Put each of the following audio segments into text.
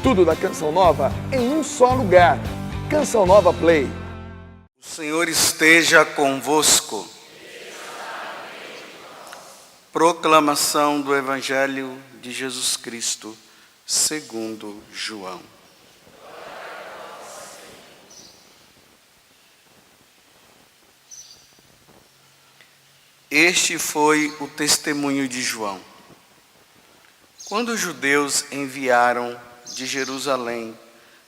tudo da Canção Nova em um só lugar. Canção Nova Play. O Senhor esteja convosco. Proclamação do Evangelho de Jesus Cristo, segundo João. Este foi o testemunho de João. Quando os judeus enviaram de Jerusalém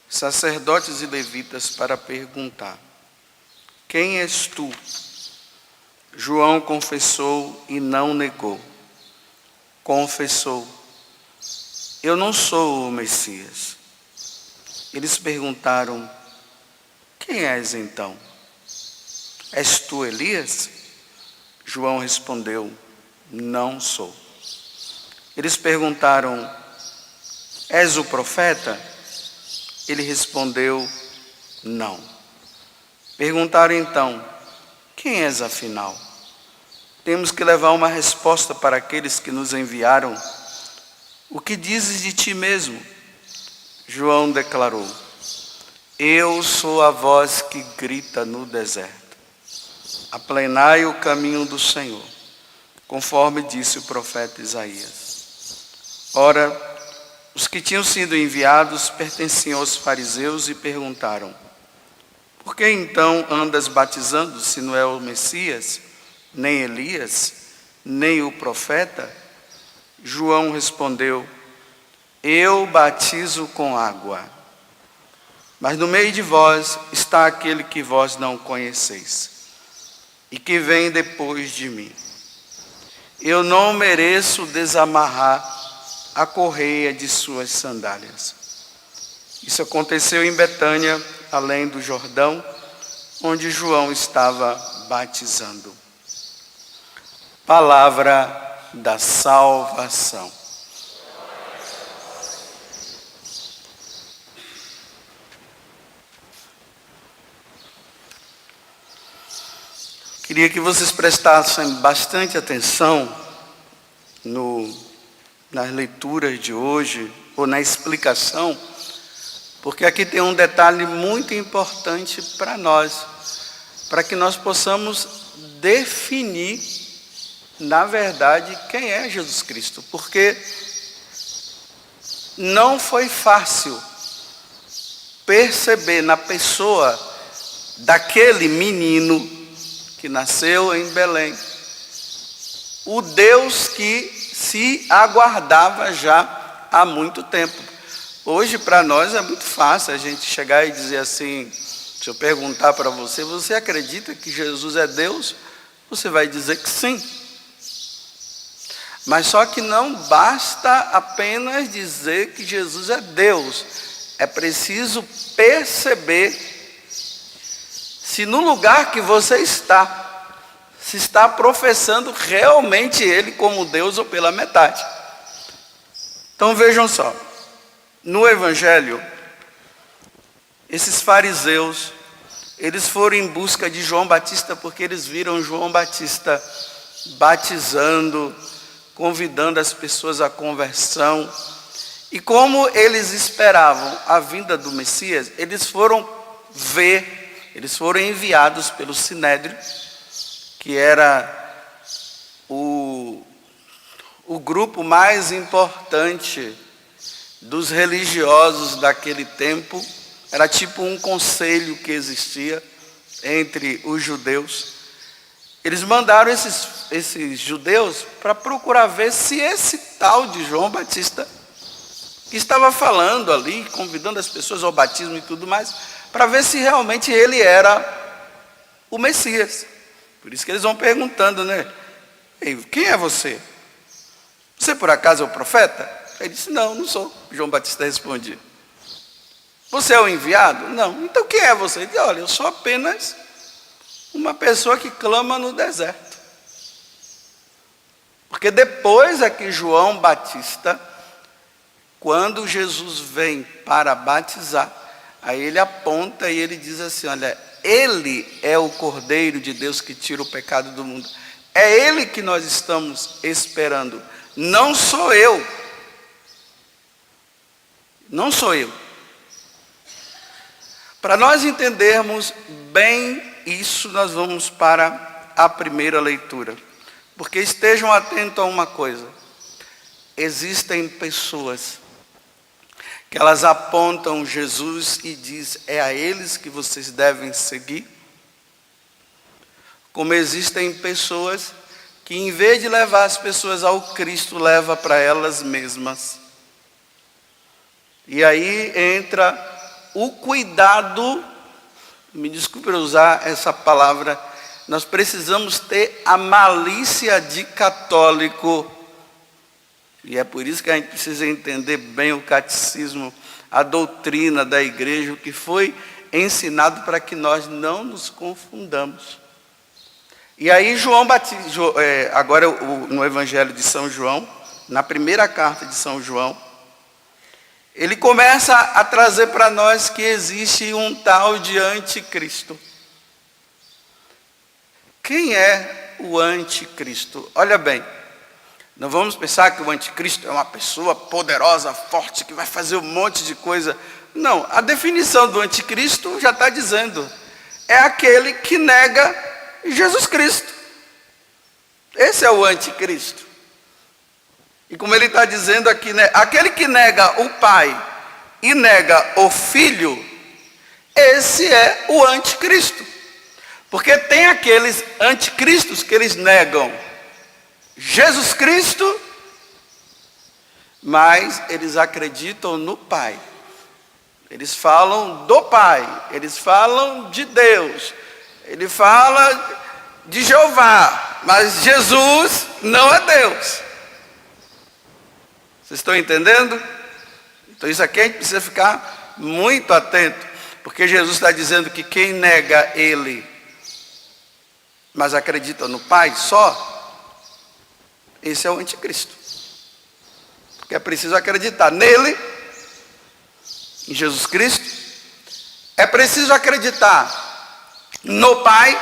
sacerdotes e levitas para perguntar: quem és tu? João confessou e não negou. Confessou: eu não sou o Messias. Eles perguntaram: quem és então? És tu Elias? João respondeu: não sou. Eles perguntaram: és o profeta? Ele respondeu: não. Perguntaram então: quem és afinal? Temos que levar uma resposta para aqueles que nos enviaram. O que dizes de ti mesmo? João declarou: eu sou a voz que grita no deserto: aplenai o caminho do Senhor, conforme disse o profeta Isaías. Ora, os que tinham sido enviados pertenciam aos fariseus e perguntaram: por que então andas batizando, se não é o Messias, nem Elias, nem o profeta? João respondeu: eu batizo com água, mas no meio de vós está aquele que vós não conheceis, e que vem depois de mim. Eu não mereço desamarrar a correia de suas sandálias. Isso aconteceu em Betânia, além do Jordão, onde João estava batizando. Palavra da salvação. Queria que vocês prestassem bastante atenção nas leituras de hoje, ou na explicação, porque aqui tem um detalhe muito importante para nós, para que nós possamos definir, na verdade, quem é Jesus Cristo, porque não foi fácil perceber na pessoa daquele menino que nasceu em Belém o Deus que se aguardava já há muito tempo. Hoje para nós é muito fácil a gente chegar e dizer assim, se eu perguntar para você, você acredita que Jesus é Deus? Você vai dizer que sim. Mas só que não basta apenas dizer que Jesus é Deus. É preciso perceber se no lugar que você está, se está professando realmente Ele como Deus ou pela metade. Então vejam só, no Evangelho, esses fariseus, eles foram em busca de João Batista porque eles viram João Batista batizando, convidando as pessoas à conversão. E como eles esperavam a vinda do Messias, eles foram enviados pelo Sinédrio, que era o grupo mais importante dos religiosos daquele tempo. Era tipo um conselho que existia entre os judeus. Eles mandaram esses judeus para procurar ver se esse tal de João Batista, que estava falando ali, convidando as pessoas ao batismo e tudo mais, para ver se realmente ele era o Messias. Por isso que eles vão perguntando, né? Ei, quem é você? Você por acaso é o profeta? Ele disse: não, não sou. João Batista respondia. Você é o enviado? Não. Então quem é você? Ele disse: olha, eu sou apenas uma pessoa que clama no deserto. Porque depois é que João Batista, quando Jesus vem para batizar, aí ele aponta e ele diz assim: olha, Ele é o Cordeiro de Deus que tira o pecado do mundo. É Ele que nós estamos esperando, não sou eu. não sou eu. Para nós entendermos bem isso, nós vamos para a primeira leitura. Porque estejam atentos a uma coisa. Existem pessoas que elas apontam Jesus e dizem, é a eles que vocês devem seguir. Como existem pessoas que em vez de levar as pessoas ao Cristo, leva para elas mesmas. E aí entra o cuidado, me desculpe usar essa palavra, nós precisamos ter a malícia de católico. E é por isso que a gente precisa entender bem o catecismo, a doutrina da igreja, o que foi ensinado para que nós não nos confundamos. E aí João Batista, agora no Evangelho de São João, na primeira carta de São João, ele começa a trazer para nós que existe um tal de anticristo. Quem é o anticristo? Olha bem, não vamos pensar que o anticristo é uma pessoa poderosa, forte, que vai fazer um monte de coisa. Não, a definição do anticristo já está dizendo, é aquele que nega Jesus Cristo. Esse é o anticristo. E como ele está dizendo aqui, né, aquele que nega o Pai e nega o Filho, esse é o anticristo. Porque tem aqueles anticristos que eles negam Jesus Cristo, mas eles acreditam no Pai. Eles falam do Pai, eles falam de Deus, ele fala de Jeová, mas Jesus não é Deus. Vocês estão entendendo? Então isso aqui a gente precisa ficar muito atento, porque Jesus está dizendo que quem nega Ele, mas acredita no Pai só, esse é o anticristo. Porque é preciso acreditar nele, em Jesus Cristo, é preciso acreditar no Pai,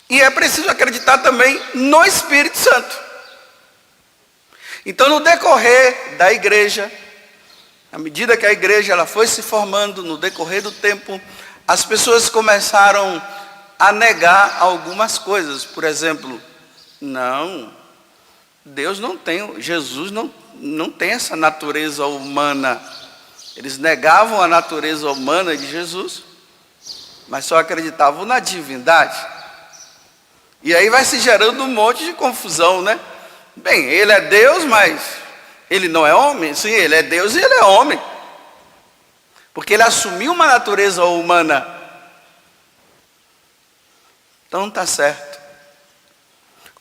e é preciso acreditar também no Espírito Santo. Então, no decorrer da igreja, à medida que a igreja ela foi se formando, no decorrer do tempo, as pessoas começaram a negar algumas coisas. Por exemplo, não, Deus não tem, Jesus não tem essa natureza humana. Eles negavam a natureza humana de Jesus, mas só acreditavam na divindade. E aí vai se gerando um monte de confusão, né? Bem, ele é Deus, mas ele não é homem? Sim, ele é Deus e ele é homem. Porque ele assumiu uma natureza humana. Então está certo.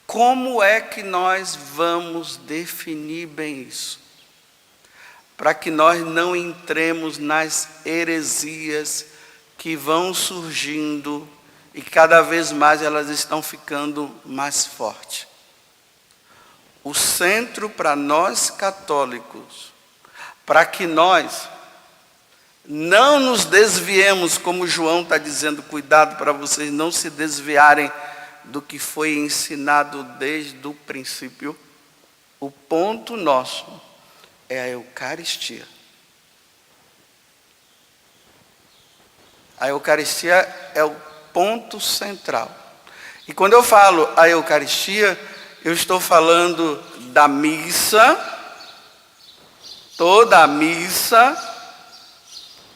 Como é que nós vamos definir bem isso? Para que nós não entremos nas heresias que vão surgindo e cada vez mais elas estão ficando mais fortes. O centro para nós católicos, para que nós não nos desviemos, como João está dizendo, cuidado para vocês não se desviarem do que foi ensinado desde o princípio. O ponto nosso é a Eucaristia. A Eucaristia é o ponto central. E quando eu falo a Eucaristia, eu estou falando da missa, toda a missa,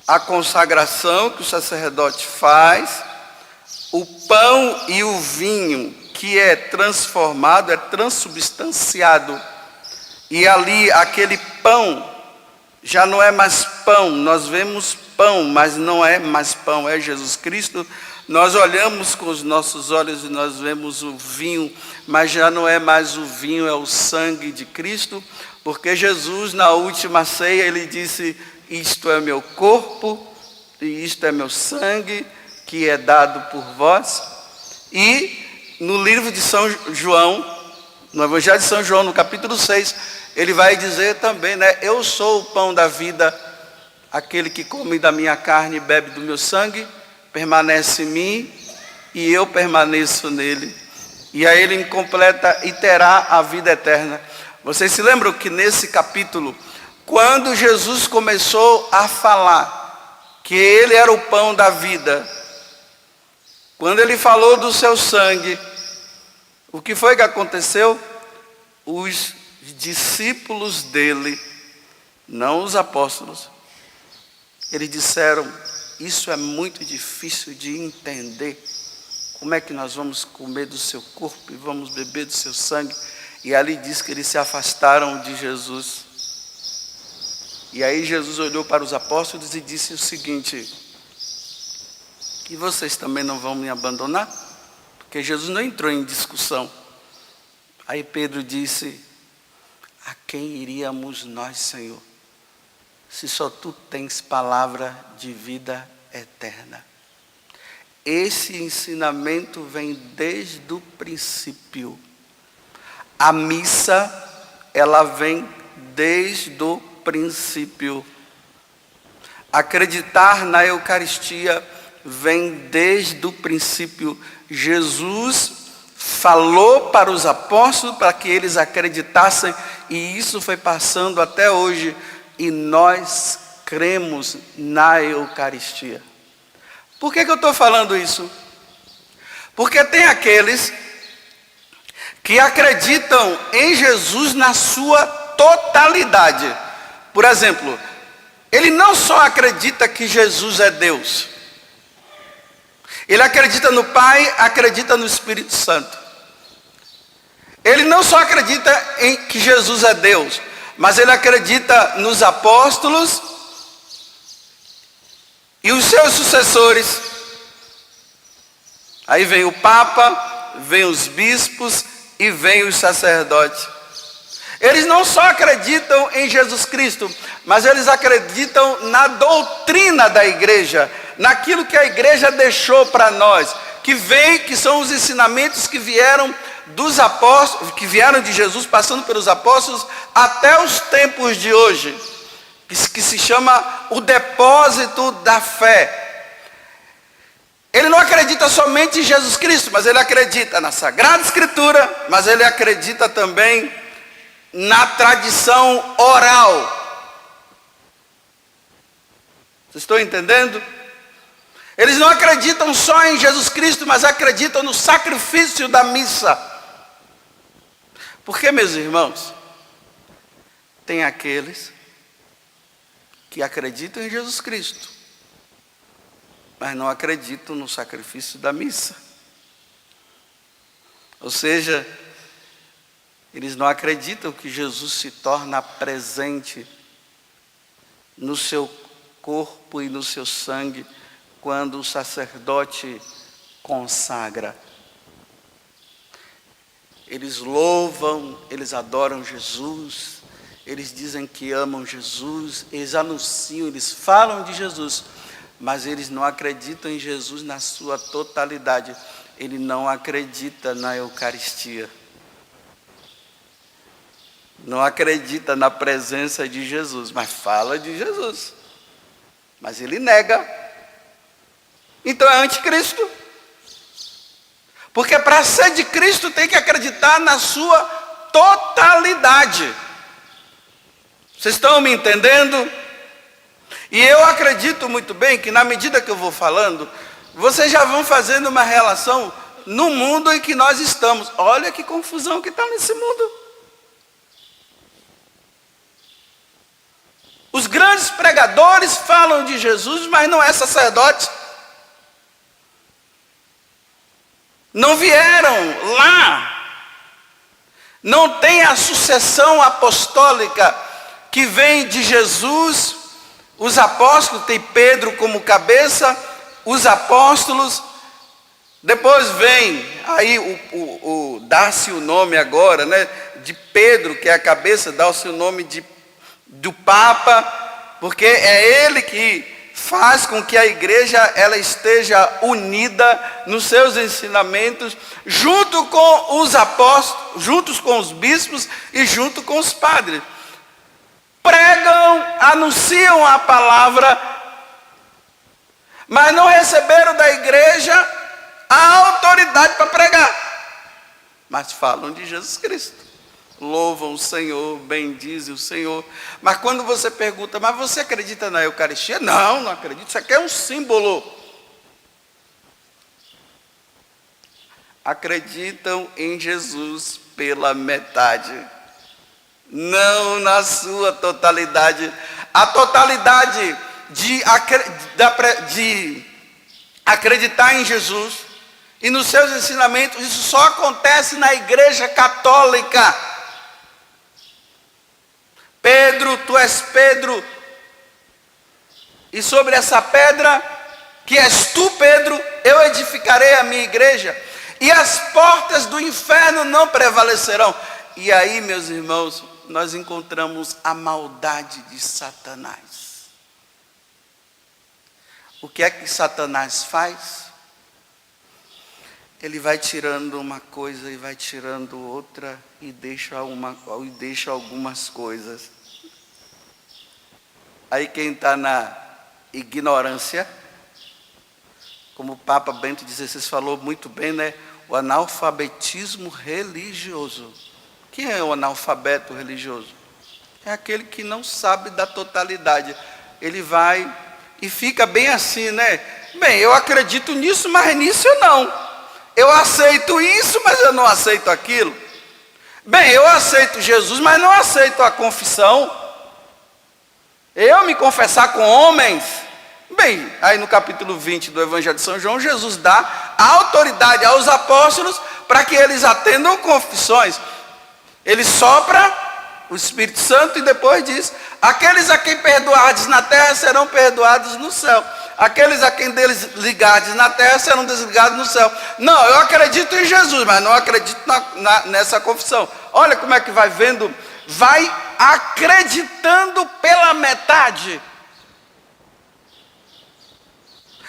a consagração que o sacerdote faz, o pão e o vinho que é transformado, é transubstanciado. E ali aquele pão já não é mais pão, nós vemos pão, mas não é mais pão, é Jesus Cristo. Nós olhamos com os nossos olhos e nós vemos o vinho, mas já não é mais o vinho, é o sangue de Cristo, porque Jesus na última ceia ele disse, isto é meu corpo e isto é meu sangue, que é dado por vós. E no livro de São João, no Evangelho de São João, no capítulo 6, ele vai dizer também, né, eu sou o pão da vida, aquele que come da minha carne e bebe do meu sangue, permanece em mim e eu permaneço nele. E aí ele completa e terá a vida eterna. Vocês se lembram que nesse capítulo, Quando Jesus começou a falar que ele era o pão da vida, quando ele falou do seu sangue, o que foi que aconteceu? Os discípulos dele, não os apóstolos, eles disseram: isso é muito difícil de entender. Como é que nós vamos comer do seu corpo e vamos beber do seu sangue? E ali diz que eles se afastaram de Jesus. E aí Jesus olhou para os apóstolos e disse o seguinte: e vocês também não vão me abandonar? Porque Jesus não entrou em discussão. Aí Pedro disse: a quem iríamos nós, Senhor, se só tu tens palavra de vida eterna? Esse ensinamento vem desde o princípio. A missa, ela vem desde o princípio. Acreditar na Eucaristia vem desde o princípio. Jesus falou para os apóstolos para que eles acreditassem, e isso foi passando até hoje, e nós cremos na Eucaristia. Por que eu estou falando isso? Porque tem aqueles que acreditam em Jesus na sua totalidade. Por exemplo, ele não só acredita que Jesus é Deus, ele acredita no Pai, acredita no Espírito Santo. Ele não só acredita em que Jesus é Deus, mas ele acredita nos apóstolos e os seus sucessores. Aí vem o Papa, vem os bispos e vem os sacerdotes. Eles não só acreditam em Jesus Cristo, mas eles acreditam na doutrina da igreja, naquilo que a igreja deixou para nós, que são os ensinamentos que vieram dos apóstolos, que vieram de Jesus, passando pelos apóstolos até os tempos de hoje, que se chama o depósito da fé. Ele não acredita somente em Jesus Cristo, mas ele acredita na Sagrada Escritura, mas ele acredita também na tradição oral. Vocês estão entendendo? Eles não acreditam só em Jesus Cristo, mas acreditam no sacrifício da missa. Porque, meus irmãos, tem aqueles que acreditam em Jesus Cristo, mas não acreditam no sacrifício da missa. Ou seja, eles não acreditam que Jesus se torna presente no seu corpo e no seu sangue quando o sacerdote consagra. Eles louvam, eles adoram Jesus, eles dizem que amam Jesus, eles anunciam, eles falam de Jesus, mas eles não acreditam em Jesus na sua totalidade. Ele não acredita na Eucaristia. Não acredita na presença de Jesus, mas fala de Jesus. Mas ele nega. Então é anticristo. Porque para ser de Cristo tem que acreditar na sua totalidade. Vocês estão me entendendo? E eu acredito muito bem que na medida que eu vou falando, vocês já vão fazendo uma relação no mundo em que nós estamos. Olha que confusão que está nesse mundo. Os grandes pregadores falam de Jesus, mas não é sacerdote. Não vieram lá. Não tem a sucessão apostólica que vem de Jesus. Os apóstolos, tem Pedro como cabeça, os apóstolos. Depois vem, aí dá-se o nome agora, né, de Pedro, que é a cabeça, dá-se o nome do Papa, porque é ele que faz com que a igreja ela esteja unida nos seus ensinamentos, junto com os apóstolos, juntos com os bispos e junto com os padres. Pregam, anunciam a palavra, mas não receberam da igreja a autoridade para pregar, mas falam de Jesus Cristo. louvam o Senhor, bendizem o Senhor. Mas quando você pergunta, mas você acredita na Eucaristia? Não, não acredito, isso aqui é um símbolo. Acreditam em Jesus pela metade, não na sua totalidade. A totalidade de acreditar em Jesus e nos seus ensinamentos, isso só acontece na Igreja Católica. Pedro, tu és Pedro, e sobre essa pedra, que és tu, Pedro, eu edificarei a minha igreja, e as portas do inferno não prevalecerão. E aí, meus irmãos, nós encontramos a maldade de Satanás. O que é que Satanás faz? Ele vai tirando uma coisa e vai tirando outra e deixa algumas coisas. Aí quem está na ignorância, como o Papa Bento XVI falou muito bem, né? O analfabetismo religioso. Quem é o analfabeto religioso? É aquele que não sabe da totalidade. Ele vai e fica bem assim, né? Bem, eu acredito nisso, mas nisso eu não. Eu aceito isso, mas eu não aceito aquilo. Bem, eu aceito Jesus, mas não aceito a confissão. Eu me confessar com homens. Bem, aí no capítulo 20 do Evangelho de São João, Jesus dá a autoridade aos apóstolos para que eles atendam confissões. Ele sopra o Espírito Santo e depois diz: aqueles a quem perdoardes na terra serão perdoados no céu. Aqueles a quem desligardes na terra serão desligados no céu. Não, eu acredito em Jesus, mas não acredito nessa confissão. Olha como é que vai vendo, vai acreditando pela metade.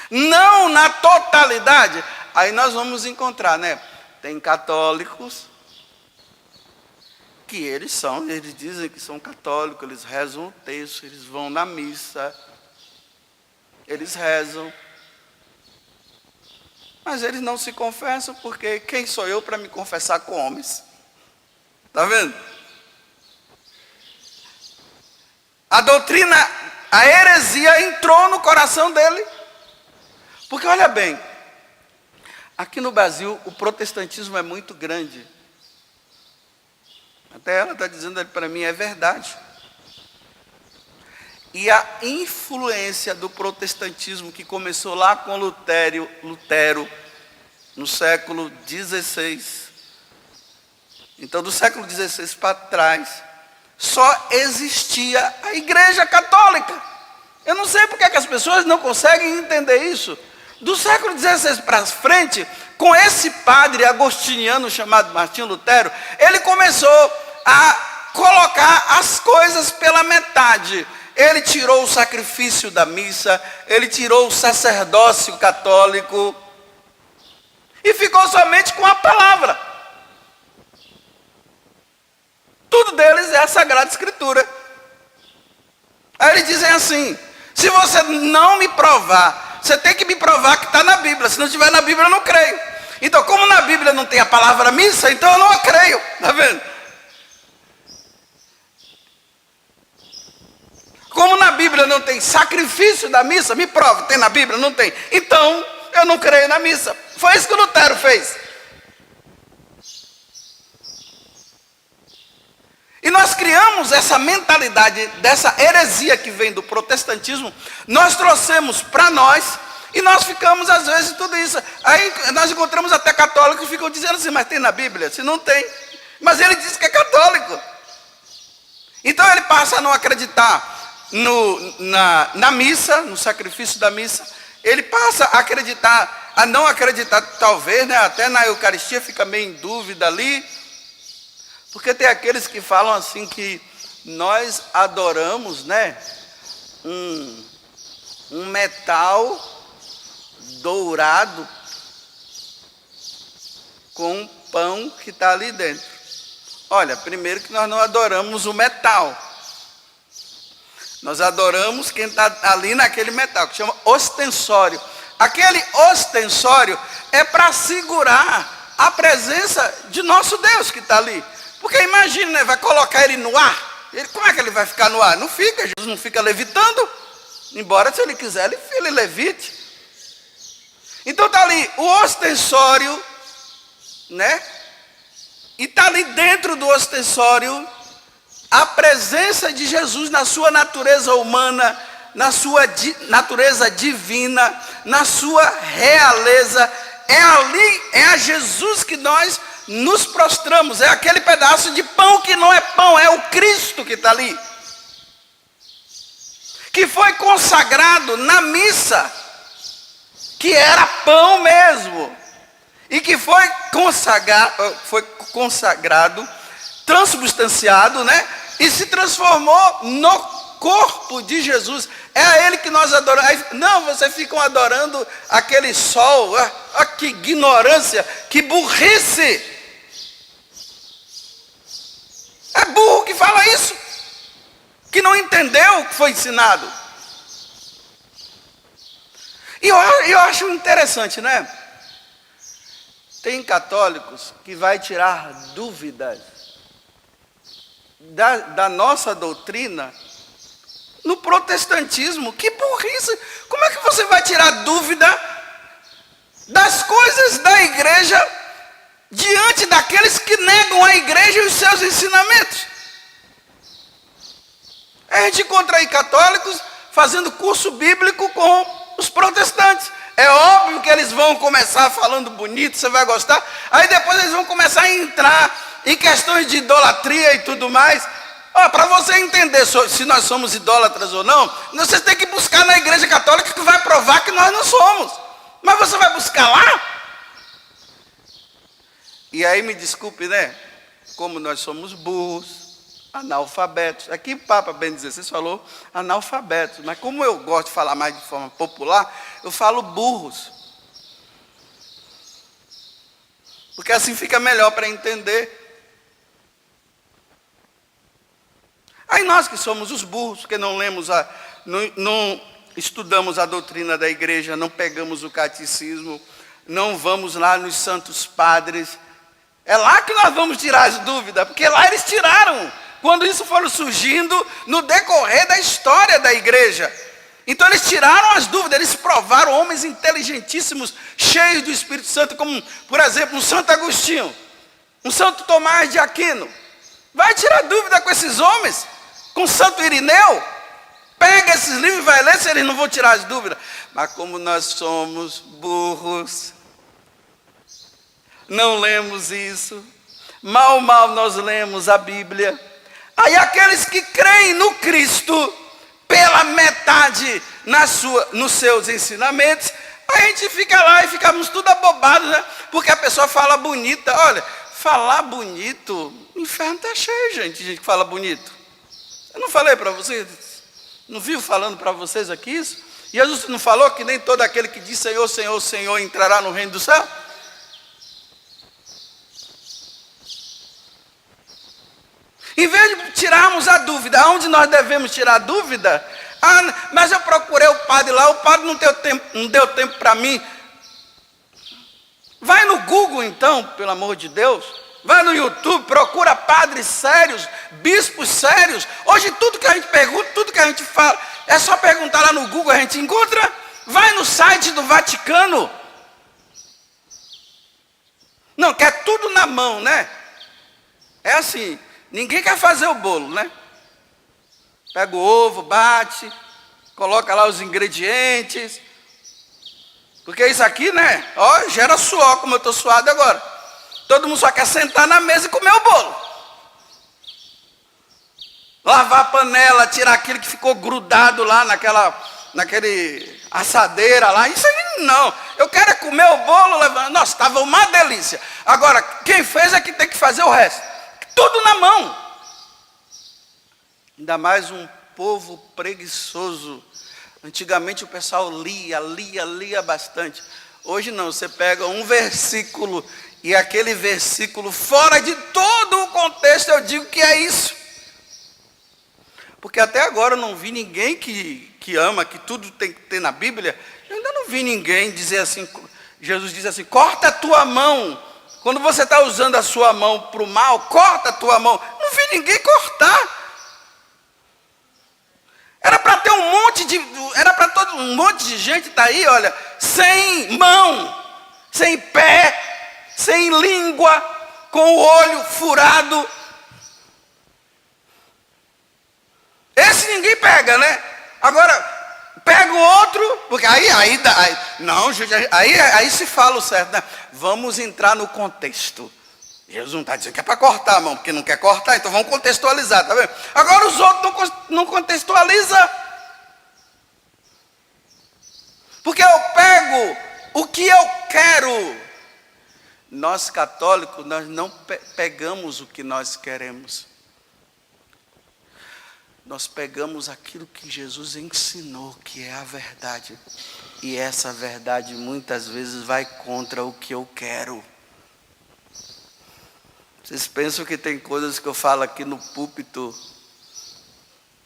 Não na totalidade. Aí nós vamos encontrar, né? Tem católicos que eles dizem que são católicos, eles rezam o texto, eles vão na missa, eles rezam, mas eles não se confessam, porque quem sou eu para me confessar com homens? Está vendo? A doutrina, a heresia entrou no coração dele. Porque olha bem, aqui no Brasil o protestantismo é muito grande. Até ela está dizendo para mim, é verdade. E a influência do protestantismo que começou lá com Lutero no século XVI. Então do século XVI para trás, só existia a Igreja Católica. Eu não sei porque que as pessoas não conseguem entender isso. Do século XVI para frente, com esse padre agostiniano chamado Martinho Lutero, ele começou a colocar as coisas pela metade. Ele tirou o sacrifício da missa, ele tirou o sacerdócio católico e ficou somente com a palavra. Tudo deles é a Sagrada Escritura. Aí eles dizem assim: se você não me provar, você tem que me provar que está na Bíblia. Se não estiver na Bíblia, eu não creio. Então, como na Bíblia não tem a palavra missa, então eu não a creio. Está vendo? Como na Bíblia não tem sacrifício da missa, me prova, tem na Bíblia? Não tem. Então, eu não creio na missa. Foi isso que o Lutero fez. E nós criamos essa mentalidade, dessa heresia que vem do protestantismo, nós trouxemos para nós, e nós ficamos às vezes tudo isso. Aí nós encontramos até católicos que ficam dizendo assim: mas tem na Bíblia? Se não tem. Mas ele diz que é católico. Então ele passa a não acreditar na missa, no sacrifício da missa. Ele passa a não acreditar, talvez, né, até na Eucaristia, fica meio em dúvida ali. Porque tem aqueles que falam assim que nós adoramos, né, um metal dourado com um pão que está ali dentro. Olha, primeiro que nós não adoramos o metal. Nós adoramos quem está ali naquele metal, que chama ostensório. Aquele ostensório é para segurar a presença de nosso Deus que está ali. Porque imagina, né, vai colocar ele no ar. Como é que ele vai ficar no ar? Não fica, Jesus não fica levitando. Embora, se ele quiser, ele levite. Então está ali o ostensório, né? E está ali dentro do ostensório a presença de Jesus na sua natureza humana, na sua natureza divina, na sua realeza. É ali, é a Jesus que nós nos prostramos. É aquele pedaço de pão que não é pão, é o Cristo que está ali. Que foi consagrado na missa, que era pão mesmo. E que foi consagrado, transubstanciado, né? E se transformou no corpo de Jesus. É a ele que nós adoramos. Aí, não, vocês ficam adorando aquele sol. Que ignorância, que burrice. É burro que fala isso, que não entendeu o que foi ensinado. E eu acho interessante, né? Tem católicos que vai tirar dúvidas da nossa doutrina no protestantismo. Que burrice! Como é que você vai tirar dúvida das coisas da igreja diante daqueles que negam a igreja e os seus ensinamentos? A gente encontra aí católicos fazendo curso bíblico com os protestantes. É óbvio que eles vão começar falando bonito, você vai gostar. Aí depois eles vão começar a entrar em questões de idolatria e tudo mais. Para você entender se nós somos idólatras ou não, você tem que buscar na igreja católica que vai provar que nós não somos. Mas você vai buscar lá? E aí me desculpe, né? Como nós somos burros, analfabetos. Aqui o Papa Bento XVI falou analfabetos, mas como eu gosto de falar mais de forma popular, eu falo burros. Porque assim fica melhor para entender. Aí nós que somos os burros, porque não lemos não estudamos a doutrina da igreja, não pegamos o catecismo, não vamos lá nos santos padres. É lá que nós vamos tirar as dúvidas, porque lá eles tiraram, quando isso for surgindo no decorrer da história da igreja. Então eles tiraram as dúvidas, eles provaram homens inteligentíssimos, cheios do Espírito Santo, como, por exemplo, um Santo Agostinho, um Santo Tomás de Aquino. Vai tirar dúvida com esses homens? Com Santo Irineu? Pega esses livros e vai ler, se eles não vão tirar as dúvidas. Mas como nós somos burros, não lemos isso, mal nós lemos a Bíblia. Aí aqueles que creem no Cristo, pela metade nos seus ensinamentos, a gente fica lá e ficamos tudo abobados, né? Porque a pessoa fala bonita. Olha, falar bonito, o inferno está cheio, gente que fala bonito. Eu não falei para vocês, não vivo falando para vocês aqui isso? Jesus não falou que nem todo aquele que diz Senhor, Senhor, Senhor entrará no reino do céu? Em vez de tirarmos a dúvida, aonde nós devemos tirar a dúvida? Mas eu procurei o padre lá, o padre não deu tempo para mim. Vai no Google então, pelo amor de Deus. Vai no YouTube, procura padres sérios, bispos sérios. Hoje tudo que a gente pergunta, tudo que a gente fala, é só perguntar lá no Google, a gente encontra. Vai no site do Vaticano. Não, quer tudo na mão, né? É assim, ninguém quer fazer o bolo, né? Pega o ovo, bate, coloca lá os ingredientes. Porque isso aqui, né? Ó, gera suor, como eu estou suado agora. Todo mundo só quer sentar na mesa e comer o bolo. Lavar a panela, tirar aquilo que ficou grudado lá naquele assadeira lá. Isso aí não. Eu quero é comer o bolo. Nossa, estava uma delícia. Agora, quem fez é que tem que fazer o resto. Tudo na mão. Ainda mais um povo preguiçoso. Antigamente o pessoal lia bastante. Hoje não, você pega um versículo e aquele versículo fora de todo o contexto, eu digo que é isso. Porque até agora eu não vi ninguém que ama, que tudo tem que ter na Bíblia. Eu ainda não vi ninguém dizer assim, Jesus diz assim, corta a tua mão Quando você está usando a sua mão para o mal, corta a tua mão. Não vi ninguém cortar. Era para ter um monte de gente tá aí, olha, sem mão, sem pé, sem língua, com o olho furado. Esse ninguém pega, né? Agora, pega o outro, porque aí se fala o certo, né? Vamos entrar no contexto. Jesus não está dizendo que é para cortar a mão, porque não quer cortar, então vamos contextualizar, tá vendo? Agora os outros não contextualizam. Porque eu pego o que eu quero. Nós católicos, nós não pegamos o que nós queremos. Nós pegamos aquilo que Jesus ensinou, que é a verdade. E essa verdade muitas vezes vai contra o que eu quero. Vocês pensam que tem coisas que eu falo aqui no púlpito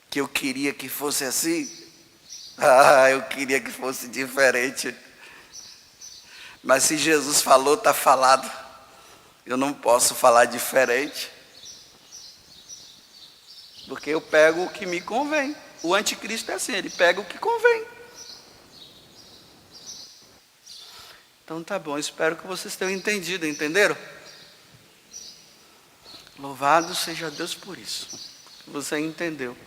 que eu queria que fosse assim? Eu queria que fosse diferente. Mas se Jesus falou, está falado. Eu não posso falar diferente. Porque eu pego o que me convém. O anticristo é assim, ele pega o que convém. Então tá bom, espero que vocês tenham entendido, entenderam? Louvado seja Deus por isso, que você entendeu.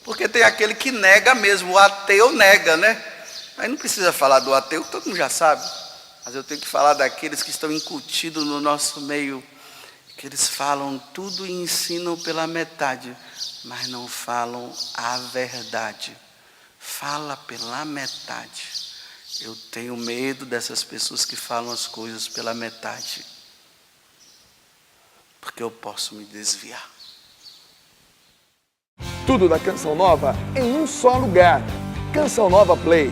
Porque tem aquele que nega mesmo, o ateu nega, né? Aí não precisa falar do ateu, todo mundo já sabe. Mas eu tenho que falar daqueles que estão incutidos no nosso meio, que eles falam tudo e ensinam pela metade, mas não falam a verdade. Fala pela metade. Eu tenho medo dessas pessoas que falam as coisas pela metade. Porque eu posso me desviar. Tudo da Canção Nova em um só lugar. Canção Nova Play.